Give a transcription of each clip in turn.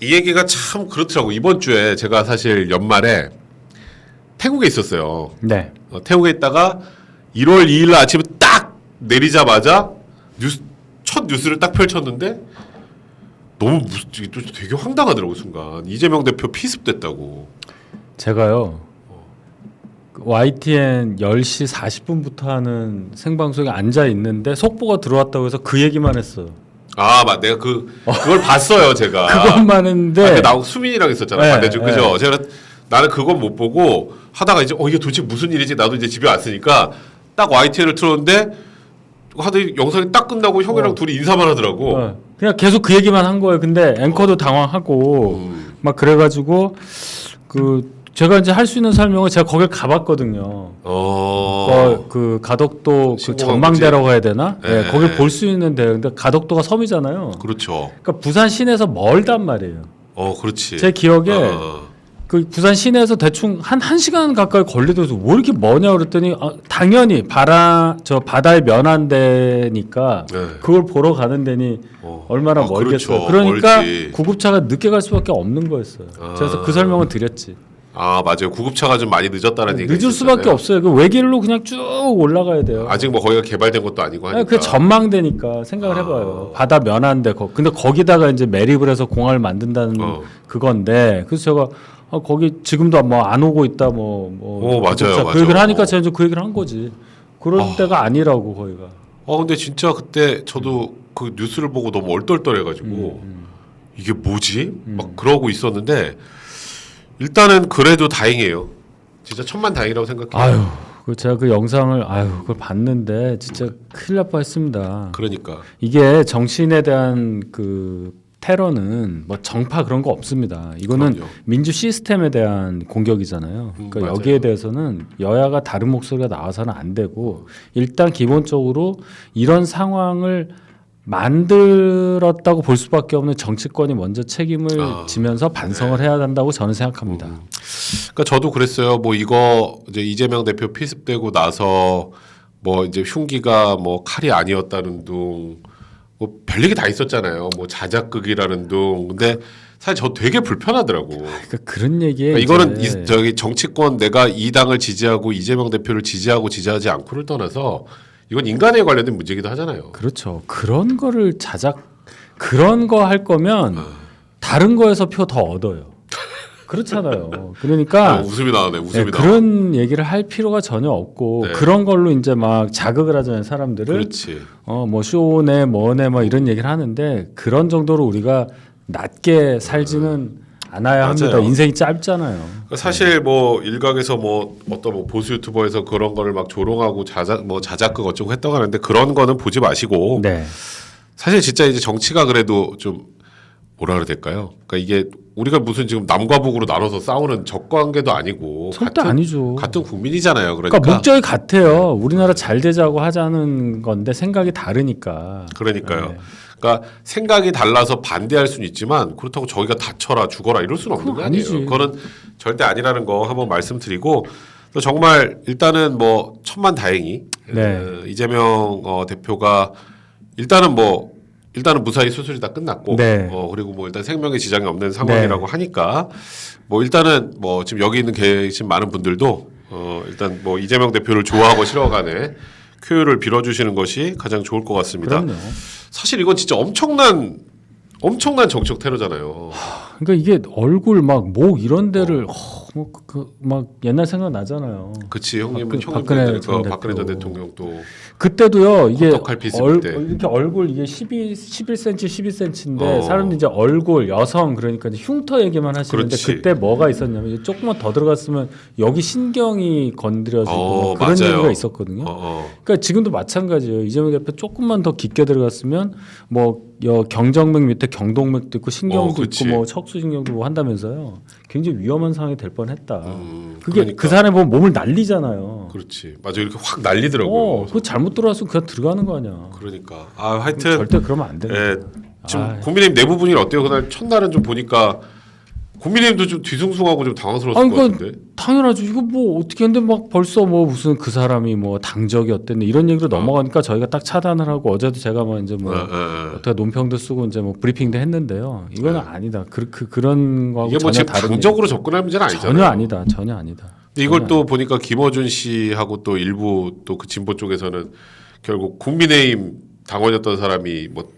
이 얘기가 참 그렇더라고. 이번 주에 제가 사실 연말에 태국에 있었어요. 네. 태국에 있다가 1월 2일 날 아침에 딱 내리자마자 첫 뉴스를 딱 펼쳤는데 너무 되게 황당하더라고. 순간 이재명 대표 피습됐다고. 제가요 YTN 10시 40분부터 하는 생방송에 앉아 있는데 속보가 들어왔다고 해서 그 얘기만 했어요. 아, 맞. 내가 그걸 봤어요, 제가. 그것만 했는데 나하고 수민이랑 있었잖아. 네, 반대쪽 네. 그죠? 제가 나는 그건 못 보고 하다가 이제 이게 도대체 무슨 일이지? 나도 이제 집에 왔으니까 딱 YTN을 틀었는데 하더니 영상이 딱 끝나고 형이랑 둘이 인사만 하더라고. 그냥 계속 그 얘기만 한 거예요. 근데 앵커도 당황하고 막 그래가지고 제가 이제 할 수 있는 설명을 제가 거길 가봤거든요. 그 가덕도 그 전망대라고 해야 되나? 네, 거길 볼 수 있는 데. 근데 가덕도가 섬이잖아요. 그렇죠. 그러니까 부산 시내에서 멀단 말이에요. 그렇지. 제 기억에 그 부산 시내에서 대충 한 1시간 가까이 걸리더라도 왜 이렇게 머냐 그랬더니 당연히 바다에 면한 데니까 네. 그걸 보러 가는 데니 얼마나 멀겠어요. 그렇죠. 그러니까 멀지. 구급차가 늦게 갈 수밖에 없는 거였어요. 그래서 그 설명은 드렸지. 맞아요. 구급차가 좀 많이 늦었다는 얘기가 늦을 수밖에 없어요. 그 외길로 그냥 쭉 올라가야 돼요. 아직 뭐 거기가 개발된 것도 아니고 하니까. 그 전망대니까 생각을 해봐요. 바다 면한데 근데 거기다가 이제 매립을 해서 공항을 만든다는 그건데 그래서 제가 거기 지금도 뭐 안 오고 있다 맞아요. 그 얘기를 하니까 제가 이제 그 얘기를 한 거지. 그런 데가 아니라고 거기가. 근데 진짜 그때 저도 그 뉴스를 보고 너무 얼떨떨해가지고 이게 뭐지? 막 그러고 있었는데 일단은 그래도 다행이에요. 진짜 천만다행이라고 생각해요. 제가 그 영상을 그걸 봤는데 진짜 큰일 날 뻔했습니다. 그러니까 이게 정치인에 대한 그 테러는 뭐 정파 그런 거 없습니다. 이거는 그럼요. 민주 시스템에 대한 공격이잖아요. 그러니까 맞아요. 여기에 대해서는 여야가 다른 목소리가 나와서는 안 되고 일단 기본적으로 이런 상황을 만들었다고 볼 수밖에 없는 정치권이 먼저 책임을 지면서 반성을 해야 한다고 저는 생각합니다. 그러니까 저도 그랬어요. 뭐 이거 이제 이재명 대표 피습되고 나서 뭐 이제 흉기가 뭐 칼이 아니었다는 둥, 뭐 별얘기 다 있었잖아요. 뭐 자작극이라는 둥. 근데 사실 저 되게 불편하더라고. 그러니까 그런 얘기에 이거는 저기 정치권 내가 이 당을 지지하고 이재명 대표를 지지하고 지지하지 않고를 떠나서 이건 인간에 관련된 문제이기도 하잖아요. 그렇죠. 그런 거를 그런 거 할 거면 다른 거에서 표 더 얻어요. 그렇잖아요. 그러니까 웃음이 나오네. 웃음이 나와. 그런 얘기를 할 필요가 전혀 없고 그런 걸로 이제 막 자극을 하잖아요, 사람들을. 그렇지. 뭐 쇼네 뭐네 뭐 이런 얘기를 하는데 그런 정도로 우리가 낮게 살지는 않아야 합니다. 인생이 짧잖아요. 사실 뭐 일각에서 뭐 어떤 뭐 보수 유튜버에서 그런 거를 막 조롱하고 자작극 어쩌고 했다고 하는데 그런 거는 보지 마시고 사실 진짜 이제 정치가 그래도 좀 뭐라 그래야 될까요? 그러니까 이게 우리가 무슨 지금 남과 북으로 나눠서 싸우는 적관계도 아니고 절대 아니죠. 같은 국민이잖아요. 그러니까 목적이 같아요. 우리나라 잘 되자고 하자는 건데 생각이 다르니까. 그러니까요. 그러니까 생각이 달라서 반대할 수는 있지만 그렇다고 저희가 다쳐라 죽어라 이럴 수는 없는 거 아니에요. 그거는 절대 아니라는 거 한번 말씀드리고 또 정말 일단은 뭐 천만다행히 이재명 대표가 일단은 무사히 수술이 다 끝났고 그리고 뭐 일단 생명에 지장이 없는 상황이라고 하니까 뭐 일단은 뭐 지금 여기 계신 많은 분들도 일단 뭐 이재명 대표를 좋아하고 싫어하간에 쾌유를 빌어주시는 것이 가장 좋을 것 같습니다. 그럼요. 사실 이건 진짜 엄청난 정책 테러잖아요. 그러니까 이게 얼굴 막 목 이런 데를 막 옛날 생각 나잖아요. 그치 형님은 박근혜 전 대통령도 그때도요. 이게 이렇게 얼굴 이게 11cm 12cm인데 사람들이 이제 얼굴 여성 그러니까 이제 흉터 얘기만 하시는데 그때 뭐가 있었냐면 조금만 더 들어갔으면 여기 신경이 건드려지고 그런 얘기가 있었거든요. 그러니까 지금도 마찬가지예요. 이재명 대표 조금만 더 깊게 들어갔으면 뭐 경정맥 밑에 경동맥도 있고 신경도 있고 뭐 척수신경도 뭐 한다면서요. 굉장히 위험한 상황이 될 뻔했다. 그게 그러니까. 그 사람이 보면 몸을 날리잖아요. 그렇지. 맞아 이렇게 확 날리더라고요. 그거 잘못 들어왔으면 그냥 들어가는 거 아니야. 그러니까 하여튼 절대 그러면 안 됩니다. 지금 국민의힘 내부 분위기 어때요? 그날 첫날은 좀 보니까 국민의힘도 좀 뒤숭숭하고 좀 당황스러웠을 것 같은데. 당연하죠. 이거 뭐 어떻게 했는데 막 벌써 뭐 무슨 그 사람이 뭐 당적이 어땠네 이런 얘기로 넘어가니까 저희가 딱 차단을 하고 어제도 제가 뭐 이제 뭐 어떻게 논평도 쓰고 이제 뭐 브리핑도 했는데요. 이거는 아니다. 그런 거하고 이게 뭐 전혀 지금 다른 당적으로 접근할 문제는 아니잖아요. 전혀 아니다. 전혀 아니다. 근데 이걸 또 보니까 김어준 씨하고 또 일부 또 그 진보 쪽에서는 결국 국민의힘 당원이었던 사람이 뭐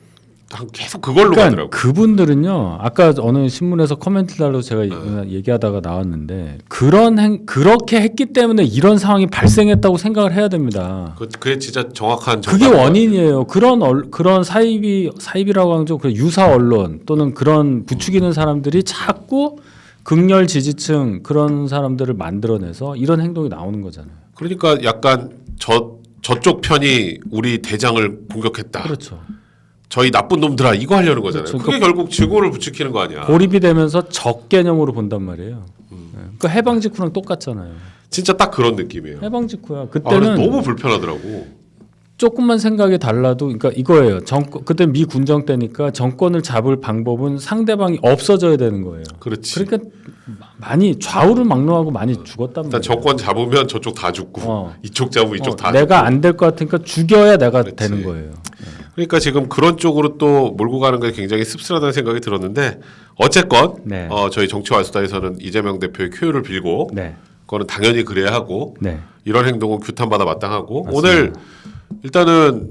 계속 그걸로 가더라고요. 그분들은요. 아까 어느 신문에서 코멘트 달로 제가 얘기하다가 나왔는데 그렇게 했기 때문에 이런 상황이 발생했다고 생각을 해야 됩니다. 그게 진짜 정확한 그게 원인이에요. 그런 사입이라고 하죠. 그 유사 언론 또는 그런 부추기는 사람들이 자꾸 극렬 지지층 그런 사람들을 만들어내서 이런 행동이 나오는 거잖아요. 그러니까 약간 저쪽 편이 우리 대장을 공격했다. 그렇죠. 저희 나쁜 놈들아 이거 하려는 거잖아요. 그렇죠. 그게 결국 증오를 부추기는 거 아니야. 고립이 되면서 적 개념으로 본단 말이에요. 그 해방 직후랑 똑같잖아요. 진짜 딱 그런 느낌이에요. 해방 직후야. 그래서 그때는 너무 불편하더라고. 조금만 생각이 달라도 그러니까 이거예요. 그때 미 군정 때니까 정권을 잡을 방법은 상대방이 없어져야 되는 거예요. 그렇지. 그러니까 많이 좌우를 막론하고 많이 죽었단 말이에요. 일단 정권 잡으면 저쪽 다 죽고 이쪽 잡으면 이쪽 다 내가 죽고. 안 될 것 같으니까 죽여야 내가 그렇지. 되는 거예요. 그러니까 지금 그런 쪽으로 또 몰고 가는 게 굉장히 씁쓸하다는 생각이 들었는데 어쨌건 네. 저희 정치와수다에서는 이재명 대표의 쾌유를 빌고 네. 그거는 당연히 그래야 하고 네. 이런 행동은 규탄받아 마땅하고 맞습니다. 오늘 일단은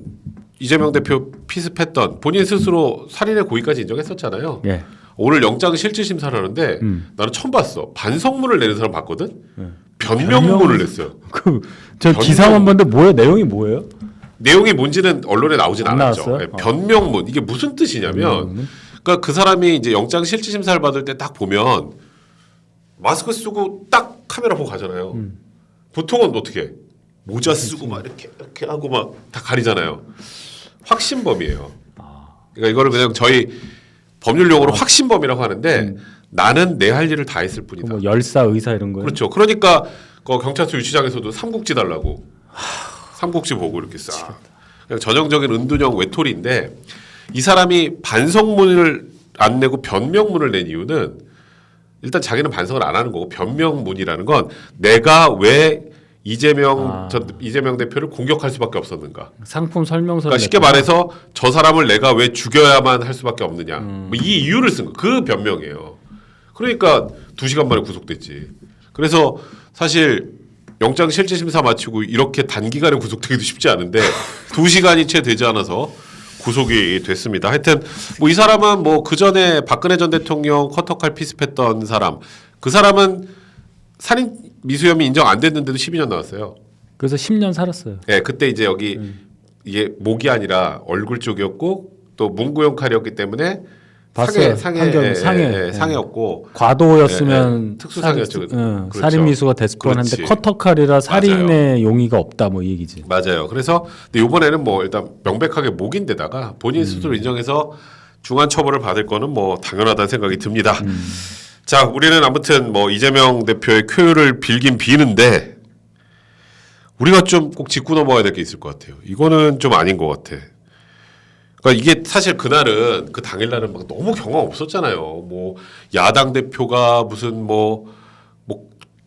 이재명 대표 피습했던 본인 스스로 살인의 고의까지 인정했었잖아요. 예. 오늘 영장 실질 심사를 하는데 나는 처음 봤어. 반성문을 내는 사람 봤거든. 변명문을 냈어요. 저 기사만 봤는데 뭐예요? 내용이 뭐예요? 내용이 뭔지는 언론에 나오진 안 않았죠. 나왔어요? 변명문 이게 무슨 뜻이냐면, 그러니까 그 사람이 이제 영장 실질 심사를 받을 때 딱 보면 마스크 쓰고 딱 카메라 보고 가잖아요. 보통은 어떻게 해? 모자 쓰고 막 이렇게 하고 막 다 가리잖아요. 확신범이에요. 그러니까 이거를 그냥 저희 법률 용어로 확신범이라고 하는데 나는 내 할 일을 다 했을 뿐이다. 뭐 열사 의사 이런 거요? 그렇죠. 그러니까 그 경찰서 유치장에서도 삼국지 달라고 삼국지 보고 이렇게 싹 그냥 전형적인 은둔형 외톨이인데 이 사람이 반성문을 안 내고 변명문을 낸 이유는 일단 자기는 반성을 안 하는 거고 변명문이라는 건 내가 왜 이재명 대표를 공격할 수밖에 없었는가. 상품 설명서. 그러니까 쉽게 말해서 저 사람을 내가 왜 죽여야만 할 수밖에 없느냐. 뭐 이 이유를 쓴 거. 그 변명이에요. 그러니까 2시간 만에 구속됐지. 그래서 사실 영장 실질 심사 마치고 이렇게 단기간에 구속되기도 쉽지 않은데 2시간이 채 되지 않아서 구속이 됐습니다. 하여튼 뭐 이 사람은 뭐 그 전에 박근혜 전 대통령 커터칼 피습했던 사람, 그 사람은 살인 미수혐의 인정 안 됐는데도 12년 나왔어요. 그래서 10년 살았어요. 네, 그때 이제 여기 이게 목이 아니라 얼굴 쪽이었고 또 문구용 칼이었기 때문에 상해였고 과도였으면 특수상해였죠. 그렇죠. 살인 미수가 됐을 뻔한데 커터칼이라 살인의 용의가 없다 뭐 이 얘기지. 맞아요. 그래서 근데 이번에는 뭐 일단 명백하게 목인데다가 본인 스스로 인정해서 중한 처벌을 받을 거는 뭐 당연하다는 생각이 듭니다. 자, 우리는 아무튼 뭐 이재명 대표의 쾌유를 빌긴 비는데 우리가 좀 꼭 짚고 넘어가야 될 게 있을 것 같아요. 이거는 좀 아닌 것 같아. 그러니까 이게 사실 그날은 그 당일날은 막 너무 경험 없었잖아요. 뭐 야당 대표가 무슨 뭐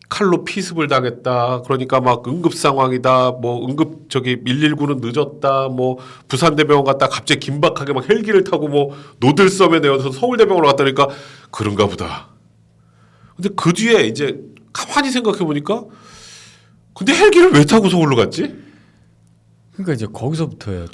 칼로 피습을 당했다. 그러니까 막 응급 상황이다. 뭐 응급 119는 늦었다. 뭐 부산대병원 갔다 갑자기 긴박하게 막 헬기를 타고 뭐 노들섬에 내어서 서울대병원으로 갔다니까 그런가 보다. 근데 그 뒤에 이제 가만히 생각해 보니까 근데 헬기를 왜 타고 서울로 갔지? 그러니까 이제 거기서부터예요.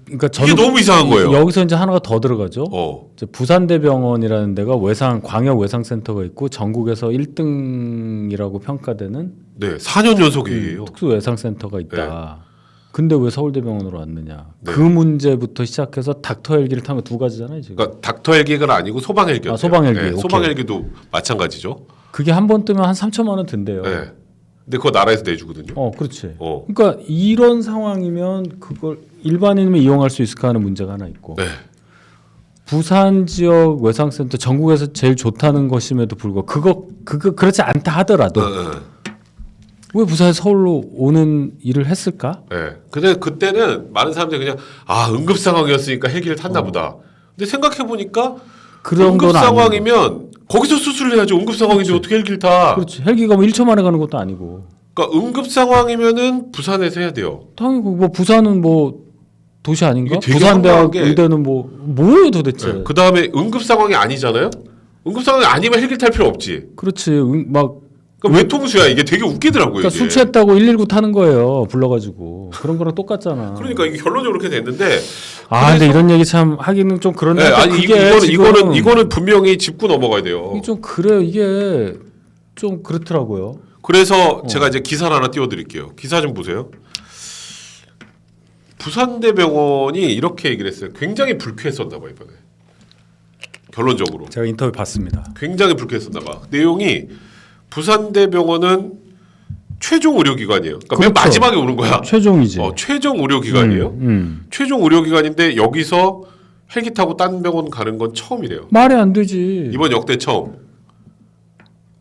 그러니까 이게 너무 이상한 거예요. 여기서 이제 하나가 더 들어가죠. 이제 부산대병원이라는 데가 광역 외상센터가 있고 전국에서 1등이라고 평가되는 4년 연속이에요. 특수 외상센터가 있다. 근데 왜 서울대병원으로 왔느냐? 네. 그 문제부터 시작해서 닥터 헬기를 탄 거 두 가지잖아요 지금. 그러니까 닥터 헬기가 아니고 소방 헬기였어요. 소방 헬기. 네, 소방 헬기도 마찬가지죠. 그게 한 번 뜨면 한 3천만 원 든대요. 네. 근데 그거 나라에서 내주거든요. 그렇지. 그러니까 이런 상황이면 그걸 일반인이면 이용할 수 있을까 하는 문제가 하나 있고. 네. 부산 지역 외상센터 전국에서 제일 좋다는 것임에도 불구하고 그거 그렇지 않다 하더라도 왜 부산에 서울로 오는 일을 했을까? 네. 근데 그때는 많은 사람들이 그냥 응급 상황이었으니까 헬기를 탔나 보다. 근데 생각해 보니까 응급 상황이면 거기서 수술을 해야지. 응급 상황인데 그렇지. 어떻게 헬기를 타? 그렇지. 헬기가 뭐 1초 만에 가는 것도 아니고. 그러니까 응급 상황이면은 부산에서 해야 돼요. 당연히 뭐 부산은 뭐 도시 아닌가? 이게 되게 부산대학 황당한 게- 의대는 뭐예요 도대체? 그 다음에 응급 상황이 아니잖아요. 응급 상황이 아니면 헬기를 탈 필요 없지. 그렇지. 막 그러니까 외통수야. 이게 되게 웃기더라고요. 그러니까 이게. 술 취했다고 119 타는 거예요. 불러가지고 그런 거랑 똑같잖아. 그러니까 이게 결론적으로 그렇게 됐는데. 아 근데 이런 얘기 참 하기는 좀 그런데 네, 또 아니 그게 지금 이거는 분명히 짚고 넘어가야 돼요. 이게 좀 그래요. 이게 좀 그렇더라고요. 그래서 제가 이제 기사를 하나 띄워드릴게요. 기사 좀 보세요. 부산대병원이 이렇게 얘기를 했어요. 굉장히 불쾌했었나 봐 이번에. 결론적으로 제가 인터뷰 봤습니다. 굉장히 불쾌했었나 봐. 내용이 부산대병원은 최종 의료기관이에요. 그러니까 맨 그렇죠. 마지막에 오는 거야. 최종이지. 최종 의료기관이에요. 최종 의료기관인데 여기서 헬기 타고 딴 병원 가는 건 처음이래요. 말이 안 되지. 이번 역대 처음.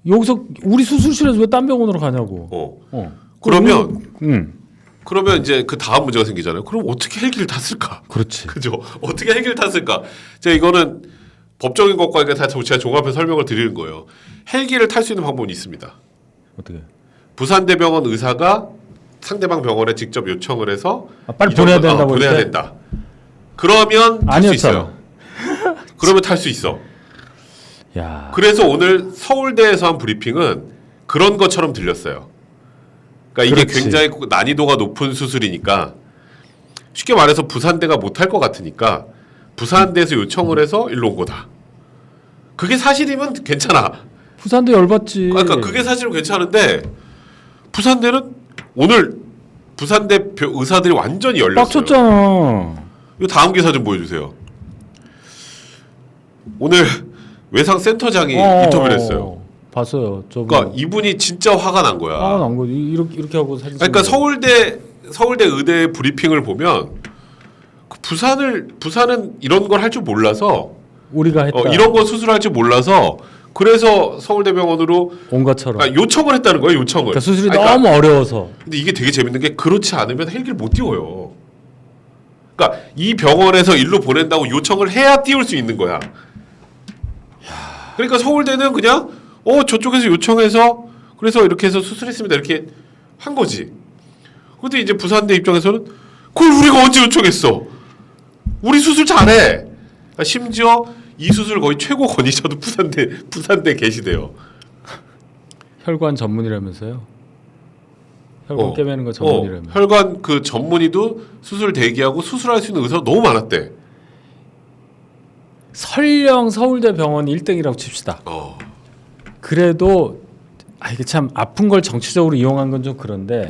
여기서 우리 수술실에서 왜 딴 병원으로 가냐고. 그러면 음. 그러면 이제 그 다음 문제가 생기잖아요. 그럼 어떻게 헬기를 탔을까? 그렇지. 그죠? 어떻게 헬기를 탔을까? 제가 이거는 법적인 것과 이게 다 제가 종합해서 설명을 드리는 거예요. 헬기를 탈 수 있는 방법은 있습니다. 어떻게? 부산대병원 의사가 상대방 병원에 직접 요청을 해서 빨리 이 정도- 보내야 된다고 보내야 했을 때? 된다. 그러면 탈 수 아니었잖아. 있어요. 그러면 탈 수 있어. 야. 그래서 오늘 서울대에서 한 브리핑은 그런 것처럼 들렸어요. 그러니까 이게 그렇지. 굉장히 난이도가 높은 수술이니까 쉽게 말해서 부산대가 못할 것 같으니까 부산대에서 요청을 해서 일로 온 거다. 그게 사실이면 괜찮아. 부산대 열받지. 그러니까 그게 사실은 괜찮은데 부산대는 오늘 부산대 의사들이 완전히 열렸어요. 빡쳤잖아. 이 다음 기사 좀 보여주세요. 오늘 외상 센터장이 인터뷰를 했어요. 봤어요. 그러니까 이분이 진짜 화가 난 거야. 난 거지. 이렇게 하고 사진. 그러니까 찍는 거. 서울대 의대 브리핑을 보면 그 부산은 이런 걸 할 줄 몰라서 우리가 했다. 이런 거 수술할 줄 몰라서 그래서 서울대병원으로 온 것처럼. 요청을 했다는 거예요. 요청을. 그러니까 수술이 그러니까 너무 어려워서. 근데 이게 되게 재밌는 게 그렇지 않으면 헬기를 못 띄워요. 그러니까 이 병원에서 일로 보낸다고 요청을 해야 띄울 수 있는 거야. 그러니까 서울대는 그냥 저쪽에서 요청해서 그래서 이렇게 해서 수술했습니다. 이렇게 한 거지. 근데 이제 부산대 입장에서는 그걸 우리가 언제 요청했어? 우리 수술 잘해. 그러니까 심지어 이 수술 거의 최고 권위자도 부산대 계시대요. 혈관 전문이라면서요. 혈관 깨매는 거 전문이라면. 혈관 그 전문의도 수술 대기하고 수술할 수 있는 의사가 너무 많았대. 설령 서울대 병원 1등이라고 칩시다. 그래도 이게 참 아픈 걸 정치적으로 이용한 건 좀 그런데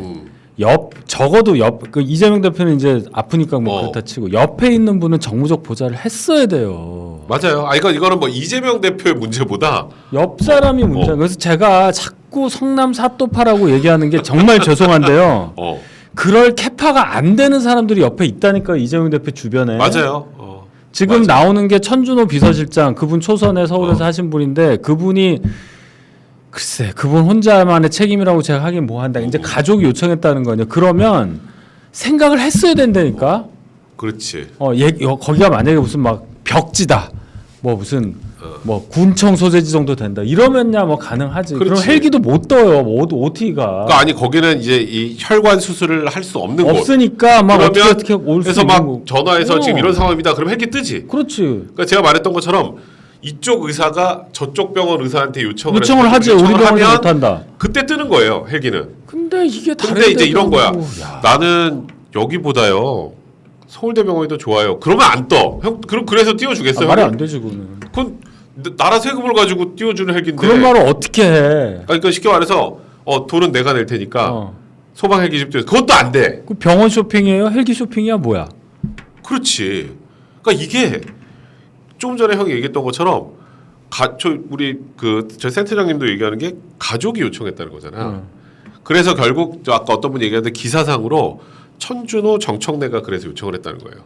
적어도 그 이재명 대표는 이제 아프니까 뭐 그렇다 치고 옆에 있는 분은 정무적 보좌를 했어야 돼요. 맞아요. 그러니까 이거는 뭐 이재명 대표의 문제보다 옆 사람이 문제. 그래서 제가 자꾸 성남 사또파라고 얘기하는 게 정말 죄송한데요. 그럴 캐파가 안 되는 사람들이 옆에 있다니까 이재명 대표 주변에. 맞아요. 지금 맞아. 나오는 게 천준호 비서실장 그분 초선에 서울에서 하신 분인데 그분이 글쎄 그분 혼자만의 책임이라고 제가 하긴 뭐한다. 이제 가족이 요청했다는 거냐. 그러면 생각을 했어야 된다니까. 그렇지. 거기가 만약에 무슨 막 벽지다. 뭐 무슨 뭐 군청 소재지 정도 된다. 이러면야 뭐 가능하지. 그럼 그렇지. 헬기도 못 떠요. 뭐 OT가. 그러니까 아니 거기는 이제 이 혈관 수술을 할 수 없는 곳. 없으니까 막 그러면 어떻게 올 수 그래서 있는 막 거. 전화해서 지금 이런 상황입니다. 그럼 헬기 뜨지. 그렇지. 그러니까 제가 말했던 것처럼 이쪽 의사가 저쪽 병원 의사한테 요청을 하지. 우리 병원에서 못 한다. 그때 뜨는 거예요. 헬기는. 근데 이게 다른 근데 이제 데도 이런 거야. 아니고, 나는 여기보다요. 서울대병원이 더 좋아요. 그러면 안 떠. 형 그럼 그래서 띄워주겠어요? 말이 안 되지 그거는. 그건 나라 세금을 가지고 띄워주는 헬기인데. 그런 말을 어떻게 해? 그러니까 쉽게 말해서 돈은 내가 낼 테니까 소방 헬기 집 그것도 안 돼. 그 병원 쇼핑이에요? 헬기 쇼핑이야 뭐야? 그렇지. 그러니까 이게 조금 전에 형이 얘기했던 것처럼 우리 저 센터장님도 얘기하는 게 가족이 요청했다는 거잖아. 그래서 결국 아까 어떤 분이 얘기하는데 기사상으로 천준호 정청래가 그래서 요청을 했다는 거예요.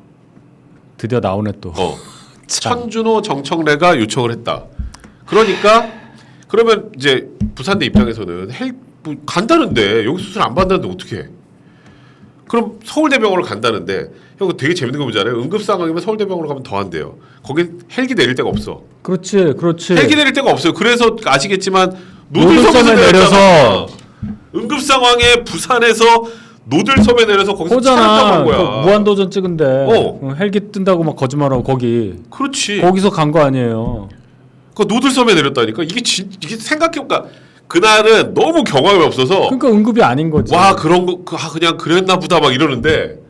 드디어 나오네 또. 천준호 정청래가 요청을 했다. 그러니까 그러면 이제 부산대 입장에서는 간다는데 여기 수술 안 받는데 어떻게 해? 그럼 서울대병원을 간다는데 형 되게 재밌는 거 보잖아요. 응급 상황이면 서울대병원으로 가면 더 한대요. 거기 헬기 내릴 데가 없어. 그렇지. 헬기 내릴 데가 없어요. 그래서 아시겠지만 노들섬에 내려서 응급 상황에 부산에서 노들섬에 내려서 거기서 차를 타고 간 거야. 그 무한도전 찍은데 헬기 뜬다고 막 거짓말하고 거기. 그렇지. 거기서 간 거 아니에요. 그 노들섬에 내렸다니까. 이게 생각해보니까 그날은 너무 경험이 없어서. 그러니까 응급이 아닌 거지. 와 그런 거 그냥 그랬나 보다 막 이러는데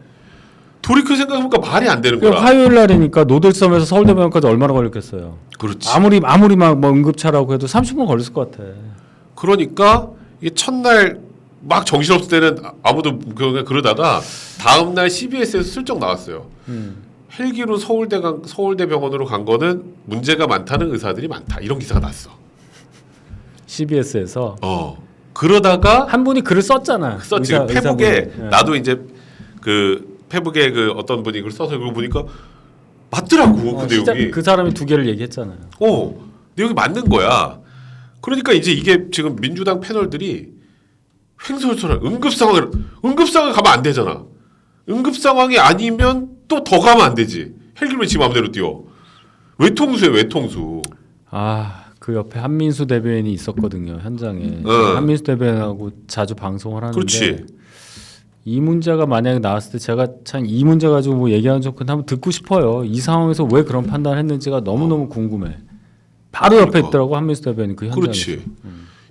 돌이켜 생각해보니까 말이 안 되는 거야. 화요일 날이니까 노들섬에서 서울대병원까지 얼마나 걸렸겠어요. 그렇지. 아무리 막 뭐 응급차라고 해도 30분 걸렸을 것 같아. 그러니까 이게 첫날 막 정신없을 때는 아무도 그러다가 다음날 CBS에서 슬쩍 나왔어요. 헬기로 서울대병원으로 간 거는 문제가 많다는 의사들이 많다. 이런 기사가 났어. CBS에서. 그러다가 한 분이 글을 썼잖아. 썼지. 페북에 나도 이제 그 페북에 그 어떤 분이 글 써서 그거 보니까 맞더라고. 그 내용이. 그 사람이 두 개를 얘기했잖아요. 내용이 맞는 거야. 그러니까 이제 이게 지금 민주당 패널들이 횡설수설 응급 상황에 가면 안 되잖아. 응급 상황이 아니면 또 더 가면 안 되지. 헬기를 지 마음대로 뛰어. 외통수에 외통수. 그 옆에 한민수 대변인이 있었거든요. 현장에. 한민수 대변인하고 자주 방송을 하는데. 그렇지. 이 문제가 만약에 나왔을 때 제가 참 이 문제 가지고 뭐 얘기하는 좀 한번 듣고 싶어요. 이 상황에서 왜 그런 판단을 했는지가 너무너무 궁금해. 바로 옆에 있더라고 한민수 대변인 그 현장에. 그렇지.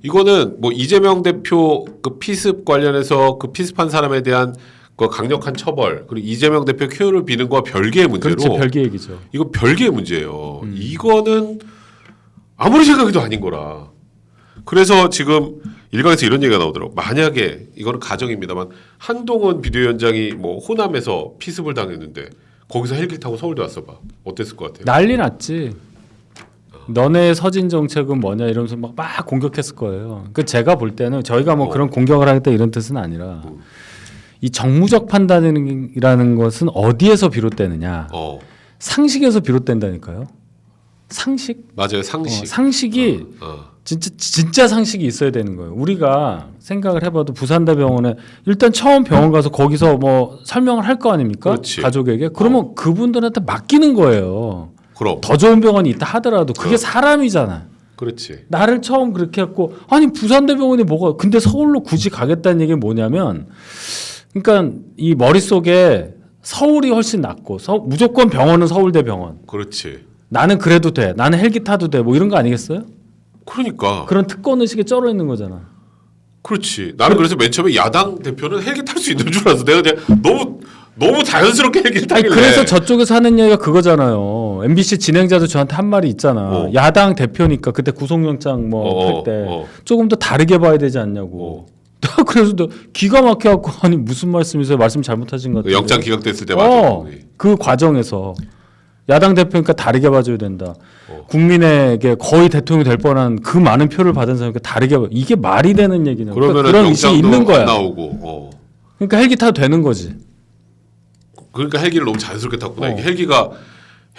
이거는 뭐 이재명 대표 그 피습 관련해서 그 피습한 사람에 대한 그 강력한 처벌 그리고 이재명 대표 쾌유를 비는 거와 별개의 문제로. 그렇죠. 별개 얘기죠. 이거 별개의 문제예요. 이거는 아무리 생각해도 아닌 거라. 그래서 지금 일각에서 이런 얘기가 나오더라고. 만약에 이거는 가정입니다만 한동훈 비대위원장이 뭐 호남에서 피습을 당했는데 거기서 헬기 타고 서울대 왔어 봐. 어땠을 것 같아요? 난리 났지. 너네 서진 정책은 뭐냐 이러면서 막 공격했을 거예요. 그 제가 볼 때는 저희가 뭐 그런 공격을 하겠다 이런 뜻은 아니라 이 정무적 판단이라는 것은 어디에서 비롯되느냐? 상식에서 비롯된다니까요. 상식? 맞아요, 상식. 상식이 진짜 상식이 있어야 되는 거예요. 우리가 생각을 해봐도 부산대병원에 일단 처음 병원 가서 거기서 뭐 설명을 할 거 아닙니까? 그렇지. 가족에게 그러면 그분들한테 맡기는 거예요. 그럼 더 좋은 병원이 있다 하더라도 그게 사람이잖아. 그렇지. 나를 처음 그렇게 했고 아니 부산대병원이 뭐가 근데 서울로 굳이 가겠다는 얘기는 뭐냐면 그러니까 이 머릿속에 서울이 훨씬 낫고 무조건 병원은 서울대병원. 그렇지. 나는 그래도 돼. 나는 헬기 타도 돼. 뭐 이런 거 아니겠어요? 그러니까. 그런 특권 의식에 쩔어 있는 거잖아. 그렇지. 나는 그래서 맨 처음에 야당 대표는 헬기 탈 수 있는 줄 알았어. 내가 너무 자연스럽게 헬기를 타길래. 그래서 저쪽에서 하는 얘기가 그거잖아요. MBC 진행자도 저한테 한 말이 있잖아. 야당 대표니까 그때 구속영장 뭐 할 때 조금 더 다르게 봐야 되지 않냐고. 그래서 너 기가 막혀갖고 아니 무슨 말씀이세요? 말씀 잘못하신 것 같아요. 영장 기각됐을 때 맞아. 그 과정에서 야당 대표니까 다르게 봐줘야 된다. 국민에게 거의 대통령이 될 뻔한 그 많은 표를 받은 사람이니까 다르게 봐. 이게 말이 되는 얘기냐. 그러니까 그런 의식이 있는 거야. 나오고. 그러니까 헬기 타도 되는 거지. 그러니까 헬기를 너무 자연스럽게 탔구나. 이게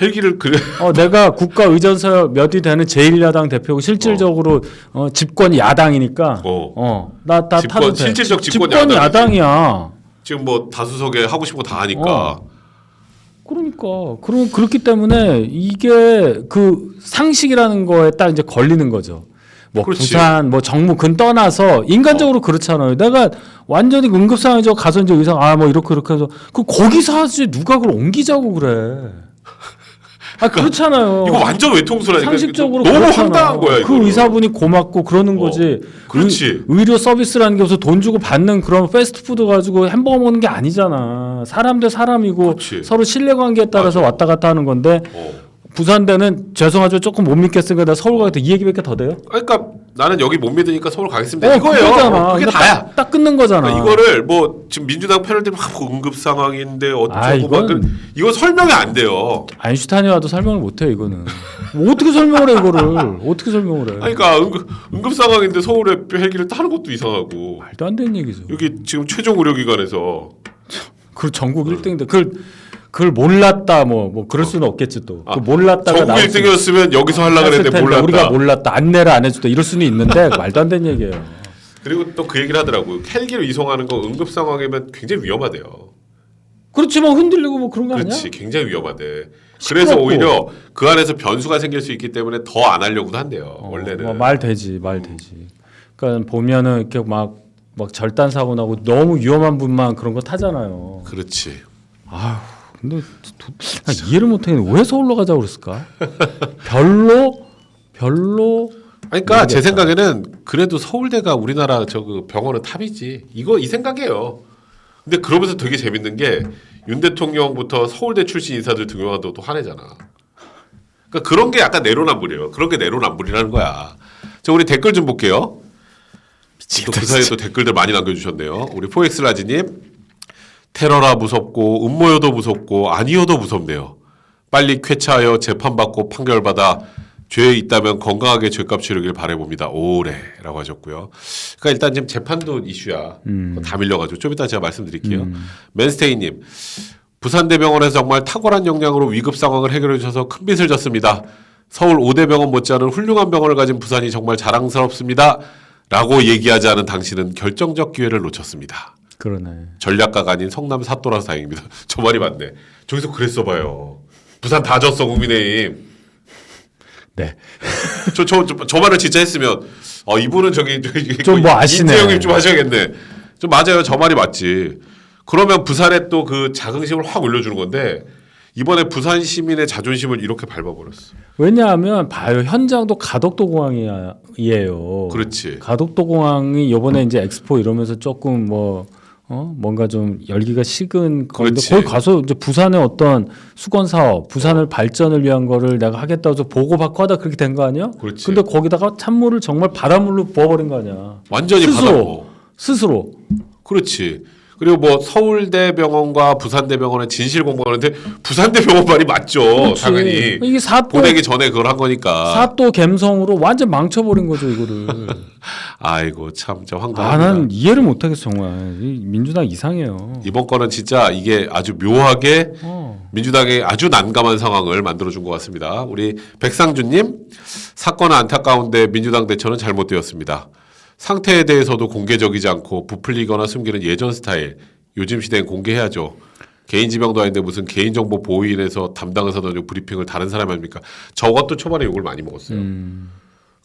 헬기를 그래. 내가 국가 의전서 몇 위 되는 제1야당 대표고 실질적으로 집권 야당이니까. 나 타도 돼. 실질적 집권 야당이야. 지금 뭐 다수석에 하고 싶은 거 다 하니까. 그러니까 그렇기 때문에 이게 그 상식이라는 거에 딱 이제 걸리는 거죠. 뭐 그렇지. 부산 뭐 정무근 떠나서 인간적으로 그렇잖아요. 내가 완전히 응급 상황에 가서 이제 의사 뭐 이렇게 해서 거기서 하지 누가 그걸 옮기자고 그래. 그렇잖아요. 이거 완전 외통수라니까. 상식적으로 너무 그렇잖아. 황당한 거야. 그 이거는. 의사분이 고맙고 그러는 거지. 그렇지. 의료 서비스라는 게 없어 돈 주고 받는 그런 패스트푸드 가지고 햄버거 먹는 게 아니잖아. 사람 대 사람이고 그렇지. 서로 신뢰관계에 따라서 왔다 갔다 하는 건데 부산대는 죄송하죠 조금 못 믿겠으니까 나 서울 가겠다 이 얘기밖에 더 돼요? 그러니까 나는 여기 못 믿으니까 서울 가겠습니다. 이거예요. 그거잖아. 그게 다야. 딱 끊는 거잖아. 그러니까 이거를 뭐 지금 민주당 패널들이 막 응급 상황인데 어쩌고 이거 설명이 안 돼요. 아인슈타인이 와도 설명을 못 해 이거는. 뭐 어떻게 설명을 해 이거를? 어떻게 설명을 해? 그러니까 응급 상황인데 서울에 헬기를 타는 것도 이상하고. 말도 안 되는 얘기죠. 여기 지금 최종 의료기관에서 그 전국 1등인데 그걸 몰랐다 뭐 그럴 수는 없겠지 또. 그 몰랐다가 전국 1등이었으면 여기서 하려고 했는데 몰랐다. 우리가 몰랐다 안내를 안 해줬다 이럴 수는 있는데 말도 안 되는 얘기예요. 그리고 또 그 얘기를 하더라고요. 헬기로 이송하는 거 응급 상황이면 굉장히 위험하대요. 그렇지 뭐 흔들리고 뭐 그런 거 아니야? 그렇지, 굉장히 위험하대. 시끄럽고. 그래서 오히려 그 안에서 변수가 생길 수 있기 때문에 더 안 하려고도 한대요. 원래는. 뭐 말 되지. 그러니까 보면은 이렇게 막 절단 사고 나고 너무 위험한 분만 그런 거 타잖아요. 그렇지. 아휴, 근데 난 이해를 못하겠네. 왜 서울로 가자고 그랬을까? 별로. 아니, 그러니까 제 모르겠다. 생각에는 그래도 서울대가 우리나라 그 병원은 탑이지. 이 생각이에요. 근데 그러면서 되게 재밌는 게 윤 대통령부터 서울대 출신 인사들 등용하도 또 화내잖아. 그러니까 그런 게 약간 내로남불이에요. 그런 게 내로남불이라는 거야. 자, 우리 댓글 좀 볼게요. 또 그 사이에 또 댓글들 많이 남겨주셨네요. 우리 포엑스라지님, 테러라 무섭고 음모여도 무섭고 아니어도 무섭네요. 빨리 쾌차하여 재판받고 판결받아 죄에 있다면 건강하게 죄값 치르길 바라봅니다. 오래라고 하셨고요. 그러니까 일단 지금 재판도 이슈야. 다 밀려가지고 좀 이따 제가 말씀드릴게요. 맨스테이님, 부산대병원에서 정말 탁월한 역량으로 위급 상황을 해결해 주셔서 큰 빚을 졌습니다. 서울 5대 병원 못지않은 훌륭한 병원을 가진 부산이 정말 자랑스럽습니다. 라고 얘기하지 않은 당신은 결정적 기회를 놓쳤습니다. 그러네. 전략가가 아닌 성남 사또라서 다행입니다. 저 말이 맞네. 저기서 그랬어 봐요. 부산 다 졌어 국민의힘. 네. 저 말을 진짜 했으면 이분은 저기 좀 뭐 아시네. 이태영님 좀 하셔야겠네. 좀 맞아요. 저 말이 맞지. 그러면 부산에 또 그 자긍심을 확 올려주는 건데 이번에 부산 시민의 자존심을 이렇게 밟아버렸어. 왜냐하면 봐요. 현장도 가덕도 공항이에요. 그렇지. 가덕도 공항이 이번에 이제 엑스포 이러면서 조금 뭔가 좀 열기가 식은 건데 그렇지. 거기 가서 이제 부산의 어떤 수건 사업, 부산을 발전을 위한 거를 내가 하겠다고 해서 보고받고 하다 그렇게 된 거 아니야? 그렇지. 근데 거기다가 찬물을 정말 바닷물로 부어버린 거 아니야? 완전히 바다고. 스스로. 그렇지. 그리고 뭐 서울대병원과 부산대병원의 진실 공부하는데 부산대병원 말이 맞죠. 그렇지. 당연히. 이게 사또 보내기 전에 그걸 한 거니까. 사또 갬성으로 완전 망쳐버린 거죠 이거를. 아이고 참 진짜 황당합니다. 난 이해를 못하겠어 정말. 이 민주당 이상해요. 이번 거는 진짜 이게 아주 묘하게 어. 민주당의 아주 난감한 상황을 만들어준 것 같습니다. 우리 백상준님, 사건은 안타까운데 민주당 대처는 잘못되었습니다. 상태에 대해서도 공개적이지 않고 부풀리거나 숨기는 예전 스타일. 요즘 시대엔 공개해야죠. 개인 지명도 아닌데 무슨 개인정보 보호인에서 담당을 사다니 브리핑을 다른 사람이 합니까? 저것도 초반에 욕을 많이 먹었어요.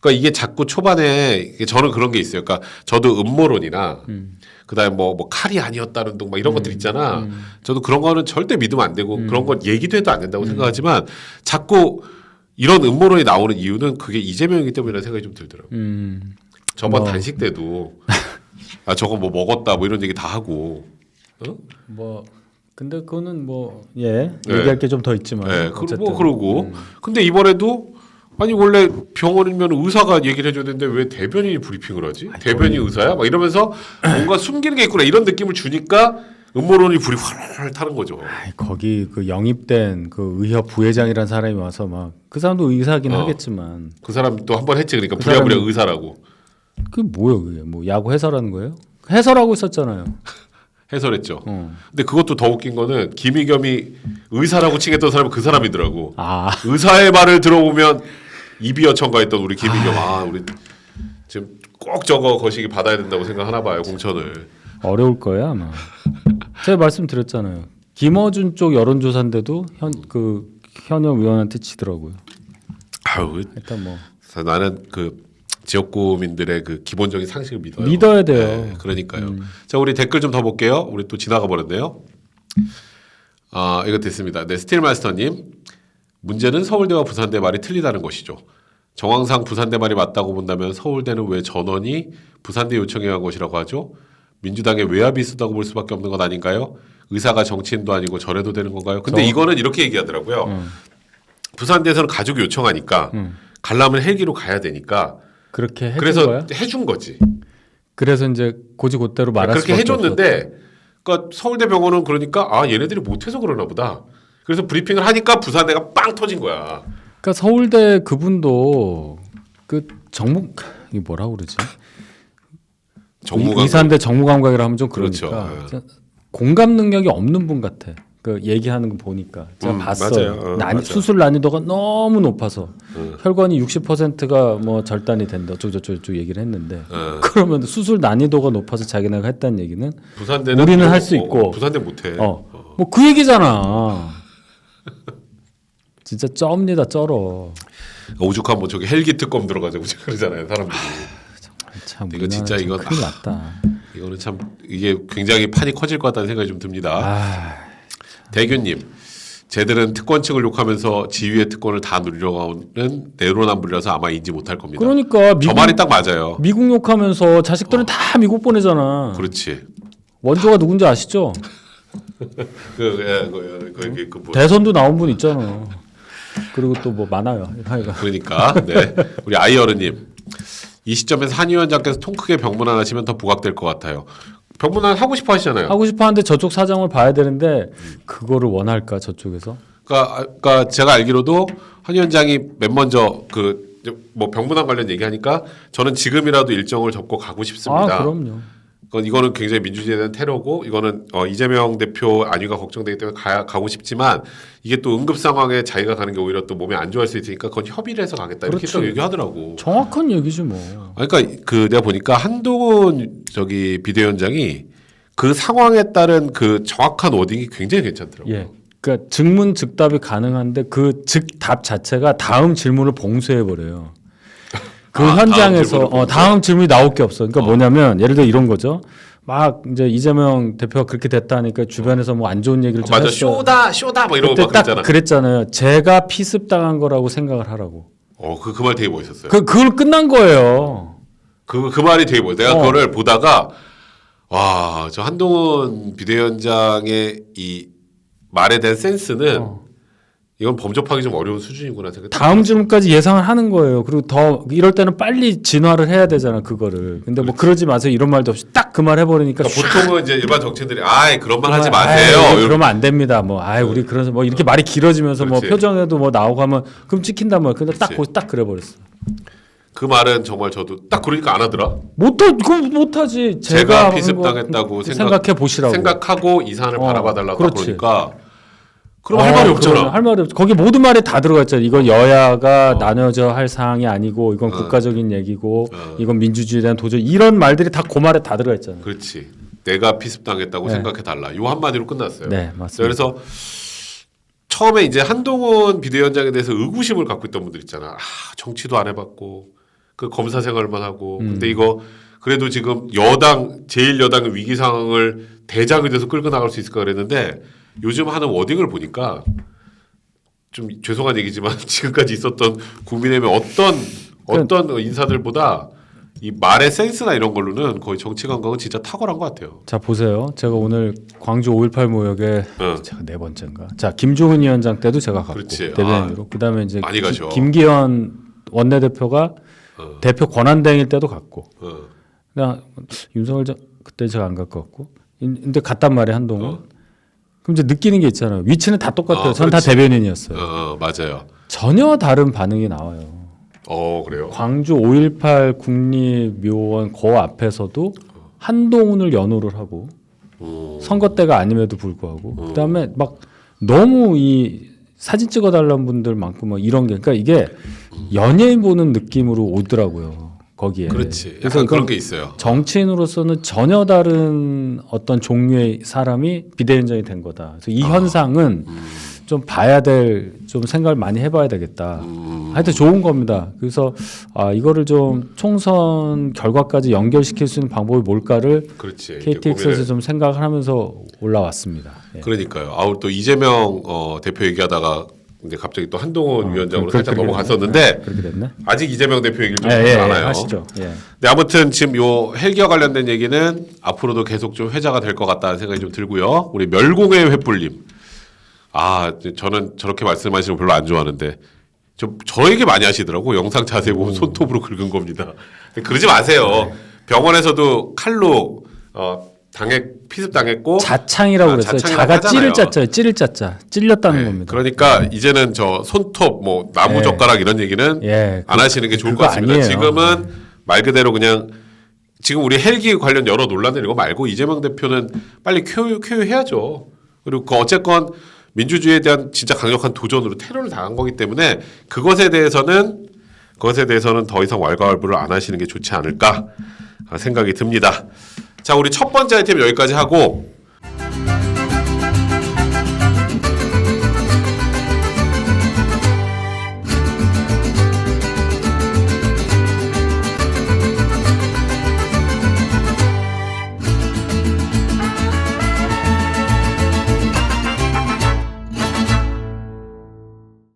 그러니까 이게 자꾸 초반에 저는 그런 게 있어요. 그러니까 저도 음모론이나 그다음에 뭐 칼이 아니었다는 둥 막 이런 것들 있잖아. 저도 그런 거는 절대 믿으면 안 되고 그런 건 얘기도 해도 안 된다고 생각하지만 자꾸 이런 음모론이 나오는 이유는 그게 이재명이기 때문이라는 생각이 좀 들더라고요. 저번 단식 때도 저거 뭐 먹었다 뭐 이런 얘기 다 하고 근데 그거는 얘기할 게 좀 더 있지만 어쨌든. 그러고 근데 이번에도 아니 원래 병원이면 의사가 얘기를 해줘야 되는데 왜 대변인이 브리핑을 하지? 대변인 의사야? 막 이러면서 뭔가 숨기는 게 있구나 이런 느낌을 주니까 음모론이 불이 활활 타는 거죠. 거기 그 영입된 그 의협 부회장이라는 사람이 와서 막 그 사람도 의사긴 하겠지만 그 사람 또 한 번 했지 그러니까 그 부랴부랴 사람이- 의사라고 그게 뭐예요 그게 뭐 야구 해설하는 거예요? 해설하고 있었잖아요. 해설했죠. 근데 그것도 더 웃긴 거는 김의겸이 의사라고 칭했던 사람은 그 사람이더라고. 아 의사의 말을 들어보면 입이 여천가했던 우리 김의겸 우리 지금 꼭 저거 거시기 받아야 된다고 생각하나 봐요 공천을. 어려울 거예요 아마. 제가 말씀드렸잖아요. 김어준 쪽 여론조사인데도 현역 의원한테 지더라고요. 아유, 일단 뭐 나는 그 지역구민들의 그 기본적인 상식을 믿어요. 믿어야 돼요. 네, 그러니까요. 자, 우리 댓글 좀 더 볼게요. 우리 또 지나가 버렸네요. 이거 됐습니다. 네, 스틸마스터님. 문제는 서울대와 부산대 말이 틀리다는 것이죠. 정황상 부산대 말이 맞다고 본다면 서울대는 왜 전원이 부산대 요청해 간 것이라고 하죠? 민주당의 외압이 있었다고 볼 수밖에 없는 것 아닌가요? 의사가 정치인도 아니고 저래도 되는 건가요? 근데 이거는 이렇게 얘기하더라고요. 부산대에서는 가족이 요청하니까 가려면 헬기로 가야 되니까 그렇게 해준 그래서 거야? 해준 거지. 그래서 이제 고지고대로 말할 그렇게 수밖에 해줬는데, 그러니까 서울대병원은 그러니까 얘네들이 못해서 그러나 보다. 그래서 브리핑을 하니까 부산대가 빵 터진 거야. 그러니까 서울대 그분도 그 이게 뭐라고 그러지? 정무감 의사인데 정무감각이라 하면 좀 그러니까 그렇죠. 공감 능력이 없는 분 같아. 그 얘기하는 거 보니까 제가 봤어요. 맞아요. 수술 난이도가 너무 높아서 혈관이 60%가 뭐 절단이 된다. 어쩌고저쩌고 얘기를 했는데 그러면 수술 난이도가 높아서 자기네가 했다는 얘기는 부산대는 우리는 할 수 있고 부산대 못해. 뭐 그 얘기잖아. 진짜 쩝니다 쩔어. 오죽하면 뭐 저기 헬기 특검 들어가자고 그러잖아요 사람들이. 참 이거 진짜 이건 큰일 났다. 이거는 참 이게 굉장히 판이 커질 것 같다는 생각이 좀 듭니다. 대규님, 쟤들은 특권층을 욕하면서 지위의 특권을 다 누리려고 하는 내로남불이라서 아마 인지 못할 겁니다. 그러니까 저 말이 딱 맞아요. 미국 욕하면서 자식들은 다 미국 보내잖아. 그렇지. 원조가 누군지 아시죠? 뭐. 대선도 나온 분 있잖아. 그리고 또 뭐 많아요. 그러니까 네. 우리 아이어르님, 이 시점에서 한 위원장께서 통 크게 병문안 하시면 더 부각될 것 같아요. 병문안 하고 싶어 하시잖아요. 하고 싶어 하는데 저쪽 사정을 봐야 되는데 그거를 원할까 저쪽에서? 그러니까 제가 알기로도 한 위원장이 맨 먼저 그 뭐 병문안 관련 얘기하니까 저는 지금이라도 일정을 접고 가고 싶습니다. 그럼요. 이거는 굉장히 민주주의에 대한 테러고 이거는 이재명 대표 안위가 걱정되기 때문에 가고 싶지만 이게 또 응급 상황에 자기가 가는 게 오히려 또 몸에 안 좋아할 수 있으니까 그건 협의를 해서 가겠다 이렇게 또 얘기하더라고. 정확한 얘기지 뭐. 그러니까 그 내가 보니까 한동훈 저기 비대위원장이 그 상황에 따른 그 정확한 워딩이 굉장히 괜찮더라고요. 예. 그러니까 즉문 즉답이 가능한데 그 즉답 자체가 다음 질문을 봉쇄해 버려요. 그 현장에서 다음 질문이 나올 게 없어. 그러니까 뭐냐면 예를 들어 이런 거죠. 막 이제 이재명 대표가 그렇게 됐다니까 주변에서 뭐 안 좋은 얘기를 좀 맞아. 했어. 쇼다 뭐 이런 그때 거 막 딱 그랬잖아. 그랬잖아요. 제가 피습 당한 거라고 생각을 하라고. 그 말 되게 멋있었어요. 그걸 끝난 거예요. 그 말이 되게 멋있어요. 내가 그거를 보다가 와, 저 한동훈 비대위원장의 이 말에 대한 센스는 이건 범접하기 좀 어려운 수준이구나 생각. 다음 질문까지 예상을 하는 거예요. 그리고 더 이럴 때는 빨리 진화를 해야 되잖아 그거를. 근데 뭐 그러지 마세요 이런 말도 없이 딱 그 말 해버리니까. 그러니까 보통은 이제 일반 정치인들이 그런 말 하지 마세요. 그러면 안 됩니다. 뭐 우리 그래서 뭐 이렇게 말이 길어지면서 뭐 표정에도 뭐 나오고 하면 그럼 찍힌단 말이야. 근데 딱 그래버렸어. 그 말은 정말 저도 딱 그러니까 안 하더라. 그건 못하지. 제가 피습당했다고 생각해 보시라고. 생각하고 이 사안을 바라봐달라고 보니까. 그럼 할 말이 없잖아. 할 말이 없. 거기 모든 말이 다 들어가 있잖아. 이건 여야가 나눠져 할 사항이 아니고 이건 국가적인 얘기고 이건 민주주의에 대한 도전 이런 말들이 다 그 말에 다 들어가 있잖아. 그렇지. 내가 피습당했다고 생각해달라. 이 한마디로 끝났어요. 네, 맞습니다. 그래서 처음에 이제 한동훈 비대위원장에 대해서 의구심을 갖고 있던 분들 있잖아. 정치도 안 해봤고 그 검사 생활만 하고. 근데 이거 그래도 지금 제일 여당의 위기 상황을 대장이 돼서 끌고 나갈 수 있을까 그랬는데 요즘 하는 워딩을 보니까 좀 죄송한 얘기지만 지금까지 있었던 국민의힘의 어떤 인사들보다 이 말의 센스나 이런 걸로는 거의 정치 감각은 진짜 탁월한 것 같아요. 자 보세요. 제가 오늘 광주 5.18 모욕에 제가 4번째인가. 자 김종인 위원장 때도 제가 갔고 대변인으로. 그다음에 이제 김기현 원내대표가 대표 권한대행일 때도 갔고. 그냥 윤석열 그때 제가 안 갈 것 같고. 근데 갔단 말이에요 한동훈. 그럼 이제 느끼는 게 있잖아요. 위치는 다 똑같아요. 전 다 대변인이었어요. 맞아요. 전혀 다른 반응이 나와요. 그래요? 광주 5.18 국립묘원 그 앞에서도 한동훈을 연호를 하고 선거 때가 아님에도 불구하고 그다음에 막 너무 이 사진 찍어달라는 분들 많고 막 이런 게 그러니까 이게 연예인 보는 느낌으로 오더라고요. 거기에. 그렇지. 약간 그런 게 있어요. 정치인으로서는 전혀 다른 어떤 종류의 사람이 비대위원장이 된 거다. 그래서 이 현상은 좀 봐야 좀 생각을 많이 해봐야 되겠다. 하여튼 좋은 겁니다. 그래서 이거를 좀 총선 결과까지 연결시킬 수 있는 방법이 뭘까를 KTX에서 좀 생각을 하면서 올라왔습니다. 예. 그러니까요. 또 이재명 대표 얘기하다가 이제 갑자기 또 한동훈 위원장으로 살짝 넘어갔었는데 그렇게 됐네. 아직 이재명 대표 얘기를 좀 많아요. 하시죠. 예. 네, 아무튼 지금 요 헬기와 관련된 얘기는 앞으로도 계속 좀 회자가 될 것 같다는 생각이 좀 들고요. 우리 멸공의 횃불님. 저는 저렇게 말씀하시는 거 별로 안 좋아하는데 저 얘기 많이 하시더라고. 영상 자세히 보면 손톱으로 긁은 겁니다. 그러지 마세요. 병원에서도 칼로 피습 당했고 자창이라고 그랬어요. 자가 찌를 짜짜요. 찌를 짜짜. 찔렸다는 겁니다. 그러니까 이제는 저 손톱 뭐 나무 젓가락 이런 얘기는 안 하시는 게 좋을 것 같습니다. 아니에요. 지금은 말 그대로 그냥 지금 우리 헬기 관련 여러 논란들 이거 말고 이재명 대표는 빨리 쾌유해야죠. 그리고 그 어쨌건 민주주의에 대한 진짜 강력한 도전으로 테러를 당한 거기 때문에 그것에 대해서는 더 이상 왈가왈부를 안 하시는 게 좋지 않을까 생각이 듭니다. 자, 우리 첫 번째 아이템 여기까지 하고